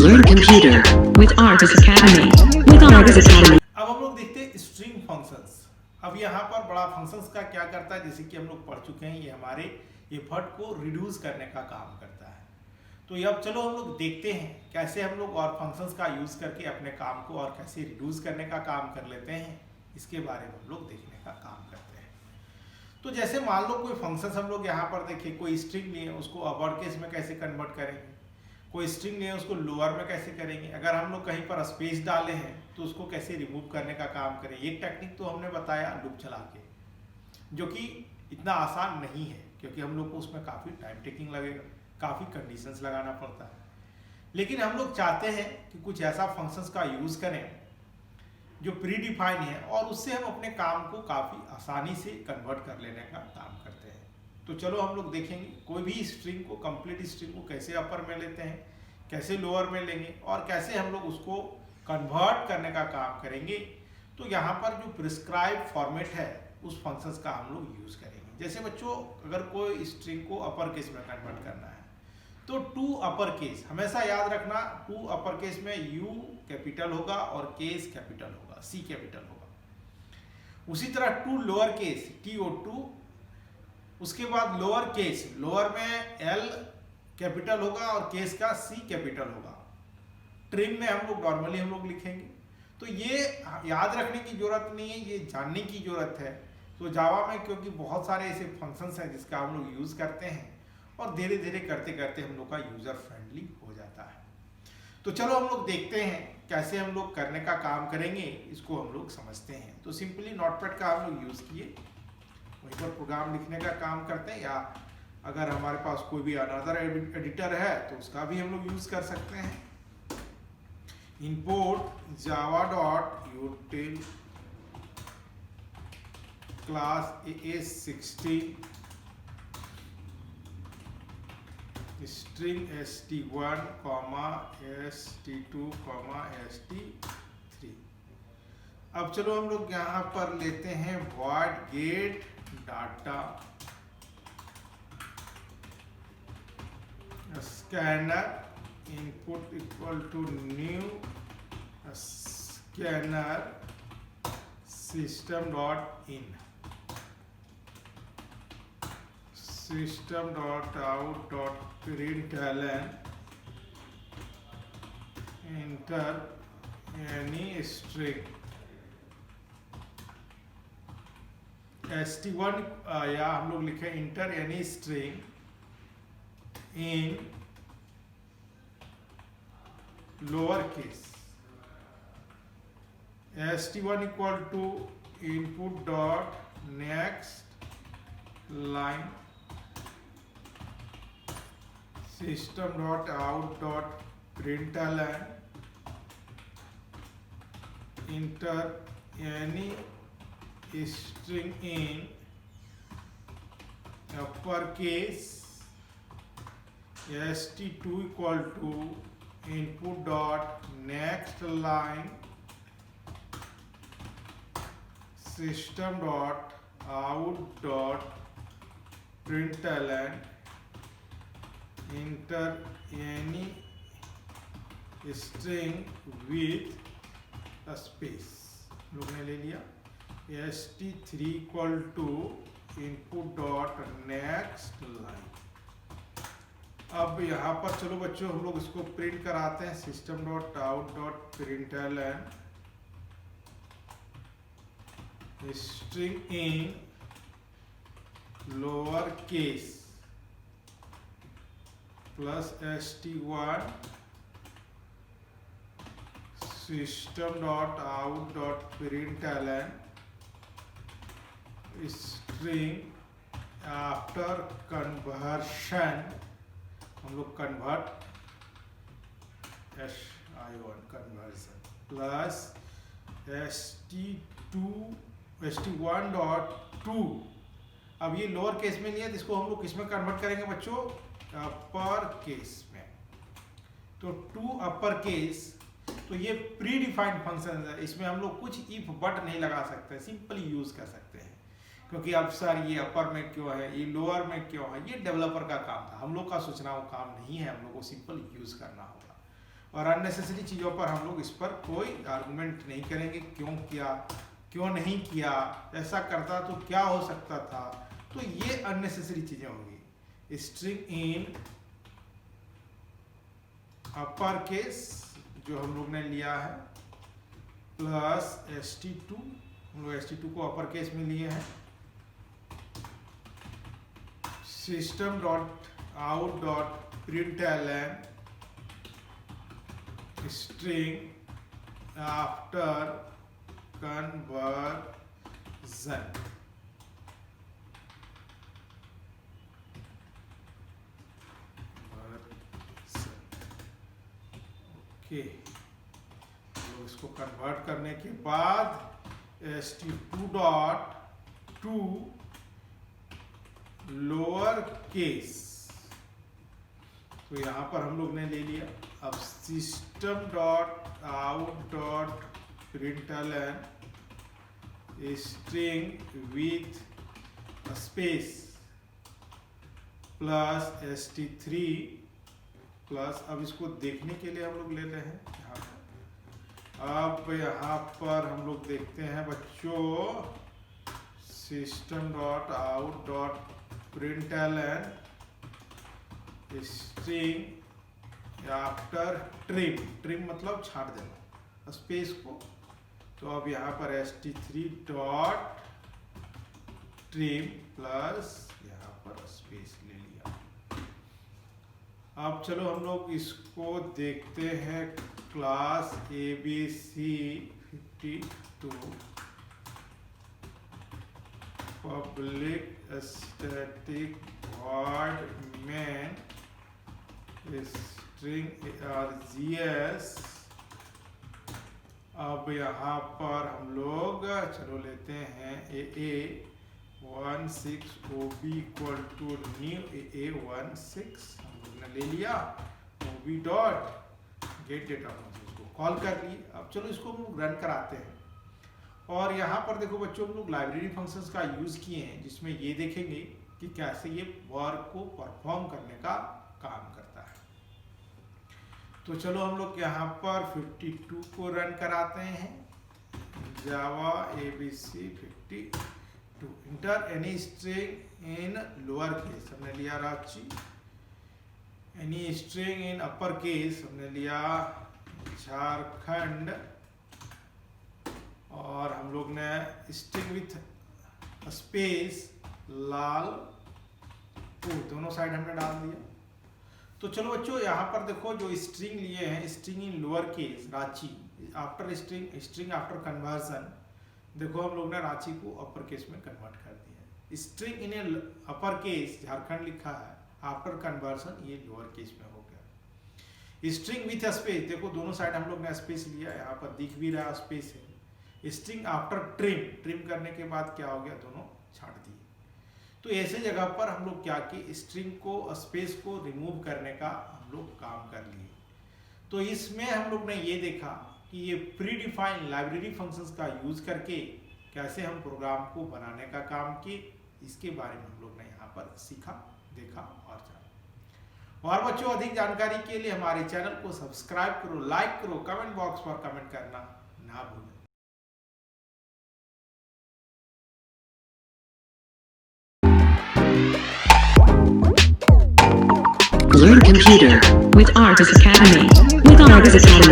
learn computer with Argus Academy. With Argus Academy. अब हम लोग देखते हैं स्ट्रिंग फंक्शंस। अब यहाँ पर बड़ा फंक्शंस का क्या करता है, जैसे कि हम लोग पढ़ चुके हैं, ये हमारे एफर्ट को रिड्यूस करने का काम करता है। तो अब चलो हम लोग देखते हैं कैसे हम लोग और फंक्शंस का यूज करके अपने काम को और कैसे रिड्यूस करने का काम कर लेते हैं, इसके बारे में हम लोग देखने का काम करते हैं। तो जैसे मान लो कोई फंक्शंस हम लोग यहाँ पर देखें, कोई स्ट्रिंग लिए उसको अपर केस में कैसे कन्वर्ट करेंगे, कोई स्ट्रिंग लिए उसको लोअर में कैसे करेंगे, अगर हम लोग कहीं पर स्पेस डाले हैं तो उसको कैसे रिमूव करने का काम करें। एक टेक्निक तो हमने बताया लूप चला के, जो कि इतना आसान नहीं है क्योंकि हम लोग को उसमें काफ़ी टाइम टेकिंग लगेगा, काफ़ी कंडीशंस लगाना पड़ता है। लेकिन हम लोग चाहते हैं कि कुछ ऐसा फंक्शंस का यूज़ करें जो प्री डिफाइन है और उससे हम अपने काम को काफ़ी आसानी से कन्वर्ट कर लेने का काम करते हैं। तो चलो हम लोग देखेंगे कोई भी स्ट्रिंग को, कंप्लीट स्ट्रिंग को कैसे अपर में लेते हैं, कैसे लोअर में लेंगे और कैसे हम लोग उसको कन्वर्ट करने का काम करेंगे। तो यहाँ पर जो प्रिस्क्राइब फॉर्मेट है उस फंक्शंस का हम लोग यूज़ करेंगे। जैसे बच्चों, अगर कोई स्ट्रिंग को अपर केस में कन्वर्ट करना है तो टू अपर केस, हमेशा याद रखना, टू अपर केस में यू कैपिटल होगा और केस कैपिटल होगा, सी कैपिटल होगा। उसी तरह टू लोअर केस, TO2, उसके बाद लोअर केस, लोअर में L कैपिटल होगा और केस का C कैपिटल होगा। ट्रिम में हम लोग नॉर्मली हम लोग लिखेंगे। तो ये याद रखने की जरूरत नहीं है, ये जानने की जरूरत है। तो जावा में क्योंकि बहुत सारे ऐसे फंक्शंस हैं जिसका हम लोग यूज़ करते हैं और धीरे धीरे करते करते हम लोग का यूज़र फ्रेंडली हो जाता है। तो चलो हम लोग देखते हैं कैसे हम लोग करने का काम करेंगे, इसको हम लोग समझते हैं। तो सिंपली नोटपैड का हम लोग यूज़ किए, वहीं पर प्रोग्राम लिखने का काम करते हैं, या अगर हमारे पास कोई भी अनदर एडिटर है तो उसका भी हम लोग यूज़ कर सकते हैं। Import java.util class AS16 string st1, st2, st3। अब चलो हम लोग यहाँ पर लेते हैं void get data scanner input equal to new scanner system.in system.out.println enter any string st1, या हम लोग लिखे enter any string in lower case, st1 equal to input dot next line system dot out dot println enter any string in uppercase, st2 equal to input dot next line system dot out dot println enter any string with a space। लोग ने ले लिया। st3 equal to input dot next line। अब यहाँ पर चलो बच्चों हम लोग इसको प्रिंट कराते हैं, system dot out dot println string in lower case plus st1 system dot out dot println string after conversion, हम लोग convert SI1 conversion plus st1 dot to. अब ये लोअर केस में लिया, जिसको हम लोग किस में कन्वर्ट करेंगे बच्चों, अपर केस में। तो टू अपर केस, तो ये प्री डिफाइंड फंक्शन है, इसमें हम लोग कुछ इफ बट नहीं लगा सकते, सिंपली यूज कर सकते हैं। क्योंकि अब सर ये अपर में क्यों है, ये लोअर में क्यों है, ये डेवलपर का काम था, हम लोग का सोचना वो काम नहीं है, हम लोग को सिंपल यूज करना होगा। और अननेसेसरी चीज़ों पर हम लोग इस पर कोई आर्गुमेंट नहीं करेंगे, क्यों किया, क्यों नहीं किया, ऐसा करता तो क्या हो सकता था। तो ये अननेसेसरी चीज़ें होंगी। स्ट्रिंग इन अपर केस जो हम लोग ने लिया है प्लस st2, हम लोग st2 को अपर केस में लिए हैं। System dot out dot println string after conversion. Okay, तो इसको कन्वर्ट करने के बाद st2 dot to lower case, तो यहाँ पर हम लोग ने ले लिया। अब system dot out dot println string with space plus st3 plus, अब इसको देखने के लिए हम लोग ले रहे हैं यहाँ पर। अब यहाँ पर हम लोग देखते हैं बच्चों, system dot out dot println string after trim, trim मतलब छाट देना स्पेस को। तो अब यहाँ पर st3 डॉट ट्रिम प्लस यहाँ पर स्पेस ले लिया। अब चलो हम लोग इसको देखते हैं। Class abc 52 public static void main string args। अब यहाँ पर हम लोग चलो लेते हैं AA16 OB equal to new AA16 हम लोग ने ले लिया। OB dot gate data function को कॉल कर लिए। अब चलो इसको हम लोग रन कराते हैं। और यहाँ पर देखो बच्चों, हम लोग लाइब्रेरी फंक्शंस का यूज किए हैं, जिसमें ये देखेंगे कि कैसे ये वर्क को परफॉर्म करने का काम करता है। तो चलो हम लोग यहाँ पर 52 को रन कराते हैं। जावा abc 52 inter any string in lower case हमने लिया Ranchi, any string in upper case हमने लिया झारखंड, और हम लोग ने स्ट्रिंग विथ स्पेस लाल दोनों साइड हमने डाल दिया। तो चलो बच्चों यहाँ पर देखो, जो स्ट्रिंग लिए हैं, string in lower case Ranchi after string after conversion, देखो हम लोग ने रांची को अपर केस में कन्वर्ट कर दिया। String in upper case Jharkhand लिखा है, आफ्टर कन्वर्जन ये लोअर केस में हो गया। स्ट्रिंग विथ स्पेस, देखो दोनों साइड हम लोग ने स्पेस लिया, यहाँ पर दिख भी रहा स्पेस है। स्ट्रिंग आफ्टर ट्रिम करने के बाद क्या हो गया, दोनों छाट दिए। तो ऐसे जगह पर हम लोग क्या कि स्ट्रिंग को स्पेस को रिमूव करने का हम लोग काम कर लिए। तो इसमें हम लोग ने ये देखा कि ये प्री डिफाइंड लाइब्रेरी फंक्शंस का यूज करके कैसे हम प्रोग्राम को बनाने का काम किए, इसके बारे में हम लोग ने यहाँ पर सीखा, देखा और जाना। और बच्चों, अधिक जानकारी के लिए हमारे चैनल को सब्सक्राइब करो, लाइक करो, कमेंट बॉक्स पर कमेंट करना ना भूलें। Learn computer with Artis Academy. With Artis Academy.